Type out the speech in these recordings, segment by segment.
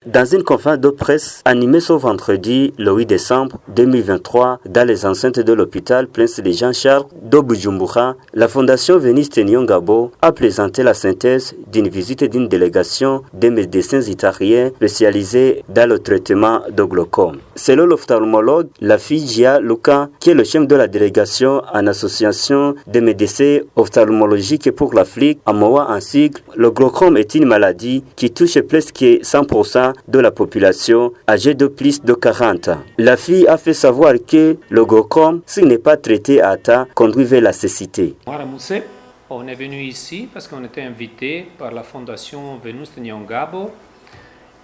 Dans une conférence de presse animée ce vendredi, le 8 décembre 2023, dans les enceintes de l'hôpital Prince de Jean-Charles de Bujumbura, la Fondation Véniste Nyongabo a présenté la synthèse d'une visite d'une délégation de médecins italiens spécialisés dans le traitement de glaucome. Selon l'ophtalmologue Lafi Gia Luka, qui est le chef de la délégation en association des médecins ophtalmologiques pour l'Afrique, AMOA en sigle, le glaucome est une maladie qui touche presque 100% de la population âgée de plus de 40 ans. La fille a fait savoir que le glaucome, s'il n'est pas traité à temps, conduit vers la cécité. On est venu ici parce qu'on était invité par la Fondation Véniste Nyongabo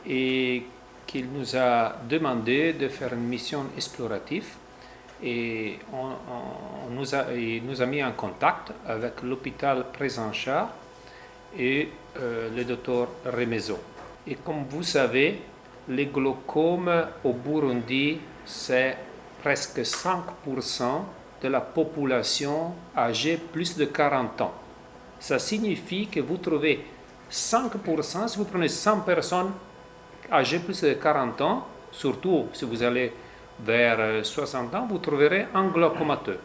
et qu'il nous a demandé de faire une mission explorative et il nous a mis en contact avec l'hôpital Présenchard et le docteur Remezo. Et comme vous savez, le glaucome au Burundi, c'est presque 5% de la population âgée plus de 40 ans. Ça signifie que vous trouvez 5%, si vous prenez 100 personnes âgées plus de 40 ans, surtout si vous allez vers 60 ans, vous trouverez un glaucomateux.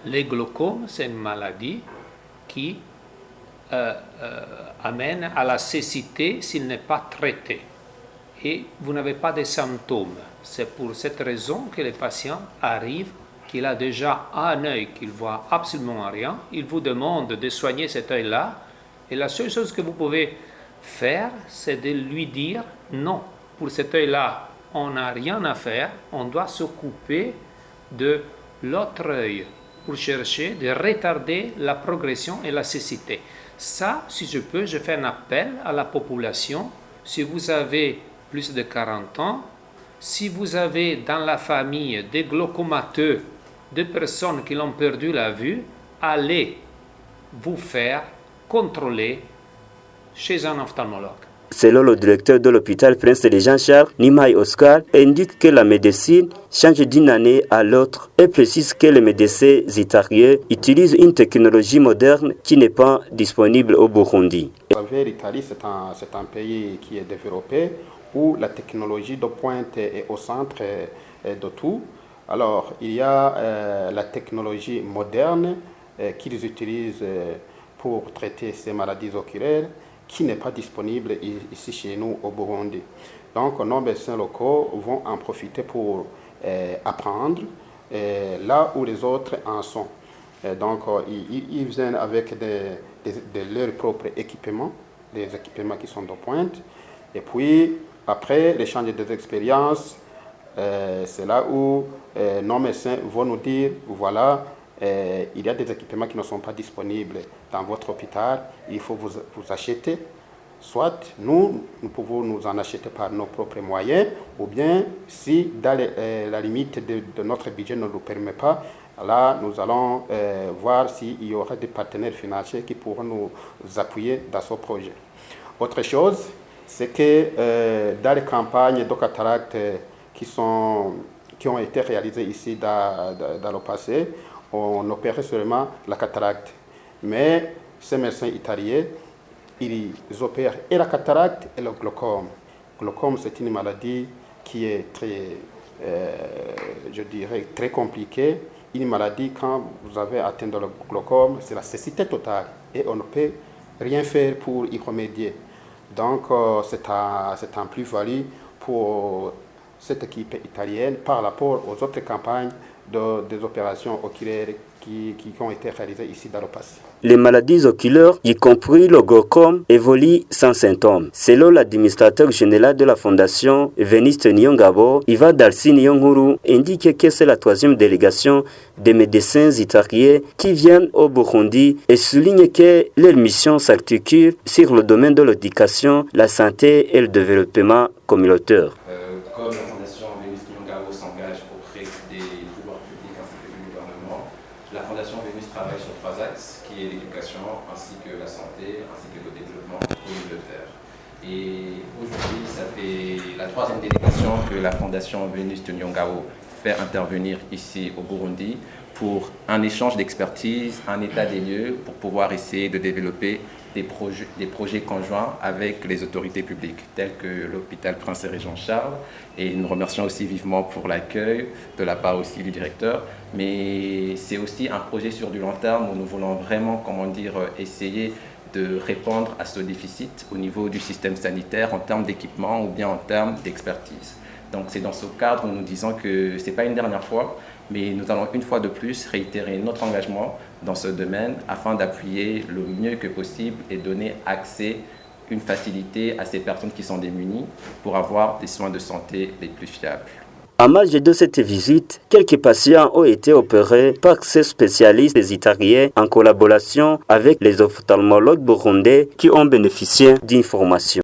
Le glaucome, c'est une maladie qui amène à la cécité s'il n'est pas traité. Et vous n'avez pas de symptômes. C'est pour cette raison que les patients arrivent, qu'il a déjà un œil qu'il ne voit absolument rien. Il vous demande de soigner cet œil-là. Et la seule chose que vous pouvez faire, c'est de lui dire non. Pour cet œil-là, on n'a rien à faire. On doit s'occuper de l'autre œil pour chercher de retarder la progression et la cécité. Ça, si je peux, je fais un appel à la population. Si vous avez plus de 40 ans, si vous avez dans la famille des glaucomateux, des personnes qui l'ont perdu la vue, allez vous faire contrôler chez un ophtalmologue. Selon le directeur de l'hôpital Prince de Jean-Charles, Nimai Oscar, indique que la médecine change d'une année à l'autre et précise que les médecins italiens utilisent une technologie moderne qui n'est pas disponible au Burundi. Vous savez, l'Italie, c'est un pays qui est développé, où la technologie de pointe est au centre de tout. Alors, il y a la technologie moderne qu'ils utilisent pour traiter ces maladies oculaires, qui n'est pas disponible ici chez nous au Burundi. Donc nos médecins locaux vont en profiter pour apprendre là où les autres en sont. Donc ils viennent avec leurs propres équipements, des équipements qui sont de pointe. Et puis après l'échange des expériences, c'est là où nos médecins vont nous dire, voilà, il y a des équipements qui ne sont pas disponibles dans votre hôpital, il faut vous acheter. Soit nous pouvons nous en acheter par nos propres moyens, ou bien si dans la limite de notre budget ne nous permet pas, là nous allons voir s'il y aura des partenaires financiers qui pourront nous appuyer dans ce projet. Autre chose, c'est que dans les campagnes de cataracte qui ont été réalisées ici dans le passé, on opérait seulement la cataracte. Mais ces médecins italiens, ils opèrent et la cataracte et le glaucome. Le glaucome, c'est une maladie qui est très compliquée. Une maladie, quand vous avez atteint le glaucome, c'est la cécité totale et on ne peut rien faire pour y remédier. Donc, c'est un plus-value pour cette équipe italienne par rapport aux autres campagnes des opérations oculaires qui ont été réalisées ici dans le passé. Les maladies oculaires, y compris le glaucome, évoluent sans symptômes. Selon l'administrateur général de la Fondation Véniste Nyongabo, Iva Darcy Nyonguru, indique que c'est la 3e délégation des médecins italiens qui viennent au Burundi et souligne que leur mission s'articule sur le domaine de l'éducation, la santé et le développement communautaire. Comme la Fondation Véniste Nyongabo s'engage auprès des pouvoirs publics ainsi que du gouvernement, la Fondation Vénus travaille sur 3 axes, qui est l'éducation, ainsi que la santé, ainsi que le développement communautaire. Et aujourd'hui, ça fait la 3e délégation que la Fondation Vénus Nyongabo fait intervenir ici au Burundi pour un échange d'expertise, un état des lieux, pour pouvoir essayer de développer des projets conjoints avec les autorités publiques, tels que l'hôpital Prince et Régent Charles. Et nous remercions aussi vivement pour l'accueil de la part aussi du directeur. Mais c'est aussi un projet sur du long terme où nous voulons vraiment, essayer de répondre à ce déficit au niveau du système sanitaire en termes d'équipement ou bien en termes d'expertise. Donc c'est dans ce cadre où nous disons que ce n'est pas une dernière fois, mais nous allons une fois de plus réitérer notre engagement dans ce domaine afin d'appuyer le mieux que possible et donner accès, une facilité à ces personnes qui sont démunies pour avoir des soins de santé les plus fiables. En marge de cette visite, quelques patients ont été opérés par ces spécialistes italiens en collaboration avec les ophtalmologues burundais qui ont bénéficié d'une formation.